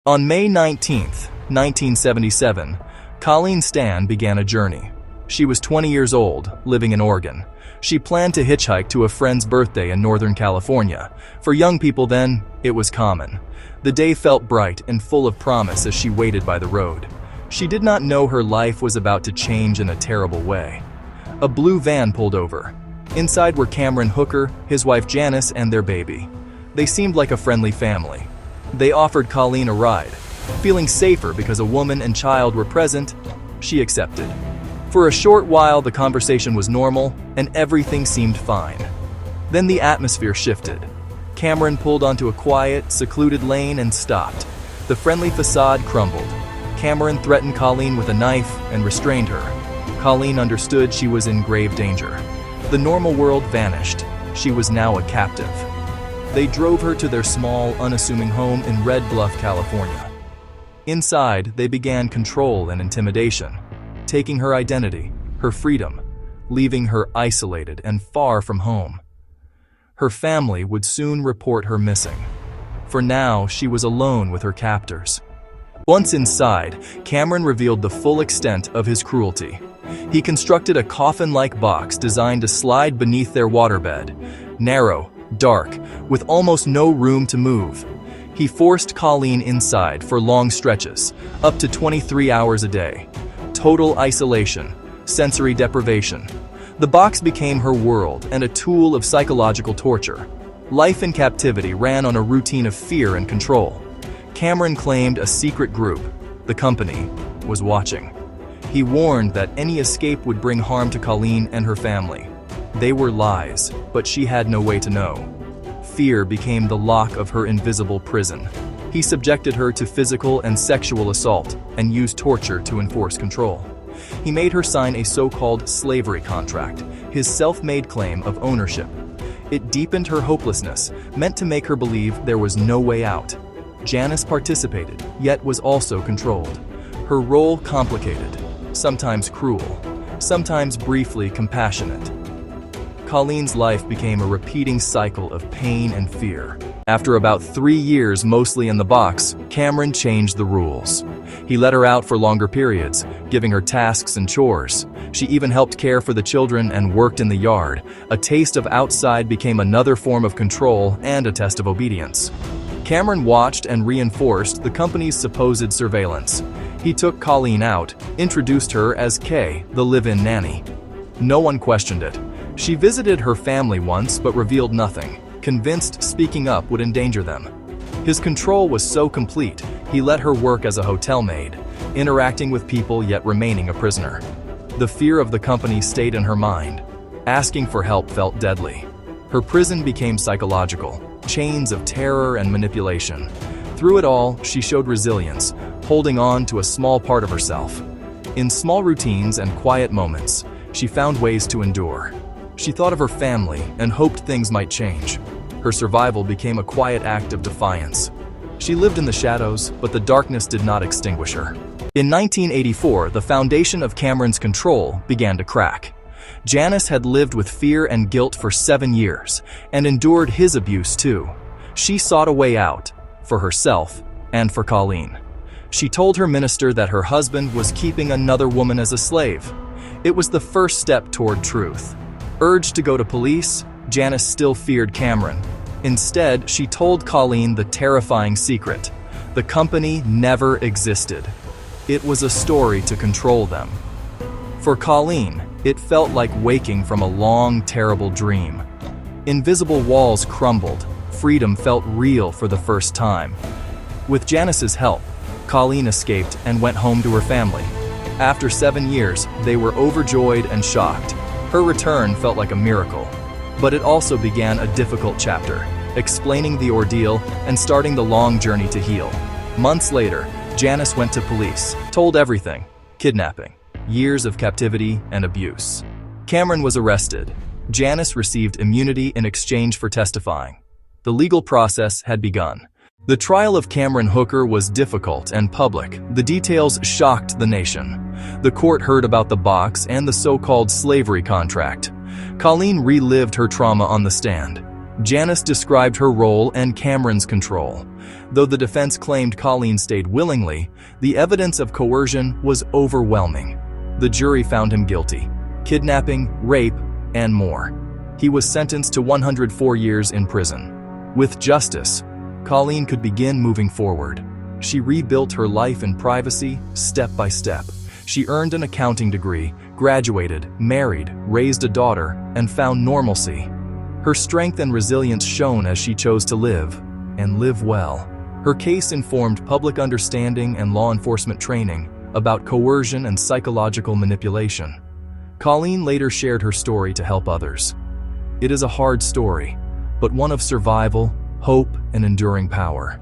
On May 19, 1977, Colleen Stan began a journey. She was 20 years old, living in Oregon. She planned to hitchhike to a friend's birthday in Northern California. For young people then, it was common. The day felt bright and full of promise as she waited by the road. She did not know her life was about to change in a terrible way. A blue van pulled over. Inside were Cameron Hooker, his wife Janice, and their baby. They seemed like a friendly family. They offered Colleen a ride. Feeling safer because a woman and child were present, she accepted. For a short while, the conversation was normal, and everything seemed fine. Then the atmosphere shifted. Cameron pulled onto a quiet, secluded lane and stopped. The friendly facade crumbled. Cameron threatened Colleen with a knife and restrained her. Colleen understood she was in grave danger. The normal world vanished. She was now a captive. They drove her to their small, unassuming home in Red Bluff, California. Inside, they began control and intimidation, taking her identity, her freedom, leaving her isolated and far from home. Her family would soon report her missing. For now, she was alone with her captors. Once inside, Cameron revealed the full extent of his cruelty. He constructed a coffin-like box designed to slide beneath their waterbed, narrow, dark, with almost no room to move. He forced Colleen inside for long stretches, up to 23 hours a day. Total isolation, sensory deprivation. The box became her world and a tool of psychological torture. Life in captivity ran on a routine of fear and control. Cameron claimed a secret group, the Company, was watching. He warned that any escape would bring harm to Colleen and her family. They were lies, but she had no way to know. Fear became the lock of her invisible prison. He subjected her to physical and sexual assault and used torture to enforce control. He made her sign a so-called slavery contract, his self-made claim of ownership. It deepened her hopelessness, meant to make her believe there was no way out. Janice participated, yet was also controlled. Her role complicated, sometimes cruel, sometimes briefly compassionate. Colleen's life became a repeating cycle of pain and fear. After about 3 years mostly in the box, Cameron changed the rules. He let her out for longer periods, giving her tasks and chores. She even helped care for the children and worked in the yard. A taste of outside became another form of control and a test of obedience. Cameron watched and reinforced the company's supposed surveillance. He took Colleen out, introduced her as Kay, the live-in nanny. No one questioned it. She visited her family once but revealed nothing, convinced speaking up would endanger them. His control was so complete, he let her work as a hotel maid, interacting with people yet remaining a prisoner. The fear of the company stayed in her mind. Asking for help felt deadly. Her prison became psychological, chains of terror and manipulation. Through it all, she showed resilience, holding on to a small part of herself. In small routines and quiet moments, she found ways to endure. She thought of her family and hoped things might change. Her survival became a quiet act of defiance. She lived in the shadows, but the darkness did not extinguish her. In 1984, the foundation of Cameron's control began to crack. Janice had lived with fear and guilt for 7 years, and endured his abuse too. She sought a way out, for herself and for Colleen. She told her minister that her husband was keeping another woman as a slave. It was the first step toward truth. Urged to go to police, Janice still feared Cameron. Instead, she told Colleen the terrifying secret. The company never existed. It was a story to control them. For Colleen, it felt like waking from a long, terrible dream. Invisible walls crumbled. Freedom felt real for the first time. With Janice's help, Colleen escaped and went home to her family. After 7 years, they were overjoyed and shocked. Her return felt like a miracle. But it also began a difficult chapter, explaining the ordeal and starting the long journey to heal. Months later, Janice went to police, told everything: kidnapping, years of captivity and abuse. Cameron was arrested. Janice received immunity in exchange for testifying. The legal process had begun. The trial of Cameron Hooker was difficult and public. The details shocked the nation. The court heard about the box and the so-called slavery contract. Colleen relived her trauma on the stand. Janice described her role and Cameron's control. Though the defense claimed Colleen stayed willingly, the evidence of coercion was overwhelming. The jury found him guilty: kidnapping, rape, and more. He was sentenced to 104 years in prison. With justice, Colleen could begin moving forward. She rebuilt her life in privacy, step by step. She earned an accounting degree, graduated, married, raised a daughter, and found normalcy. Her strength and resilience shone as she chose to live, and live well. Her case informed public understanding and law enforcement training about coercion and psychological manipulation. Colleen later shared her story to help others. It is a hard story, but one of survival, hope, and enduring power.